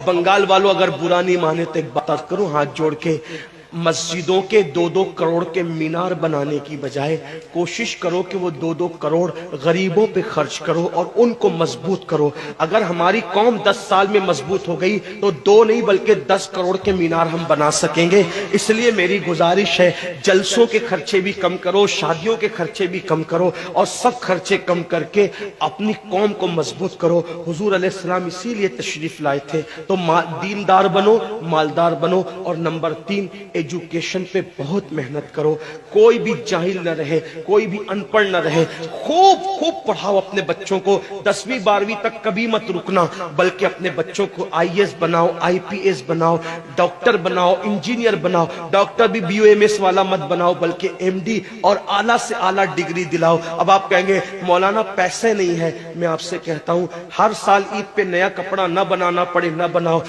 بنگال والوں اگر برا نہیں مانے تو ایک بات کروں ہاتھ جوڑ کے، مسجدوں کے 2-2 کروڑ کے مینار بنانے کی بجائے کوشش کرو کہ وہ 2-2 کروڑ غریبوں پہ خرچ کرو اور ان کو مضبوط کرو۔ اگر ہماری قوم 10 سال میں مضبوط ہو گئی تو 2 نہیں بلکہ 10 کروڑ کے مینار ہم بنا سکیں گے۔ اس لیے میری گزارش ہے، جلسوں کے خرچے بھی کم کرو، شادیوں کے خرچے بھی کم کرو اور سب خرچے کم کر کے اپنی قوم کو مضبوط کرو۔ حضور علیہ السلام اسی لیے تشریف لائے تھے۔ تو دیندار بنو، مالدار بنو، اور نمبر 3 ایجوکیشن پہ بہت محنت کرو۔ کوئی بھی جاہل نہ رہے، کوئی بھی ان پڑھ نہ رہے، خوب پڑھاؤ اپنے بچوں کو۔ 10ویں 12ویں تک کبھی مت رکنا، بلکہ اپنے بچوں کو IAS بناؤ، IPS بناؤ، ڈاکٹر بناؤ، انجینئر بناؤ۔ ڈاکٹر بھی BUMS والا مت بناؤ بلکہ MD اور اعلیٰ سے اعلیٰ ڈگری دلاؤ۔ اب آپ کہیں گے مولانا پیسے نہیں ہے، میں آپ سے کہتا ہوں ہر سال عید پہ نیا کپڑا نہ بنانا پڑے، نہ بناؤ۔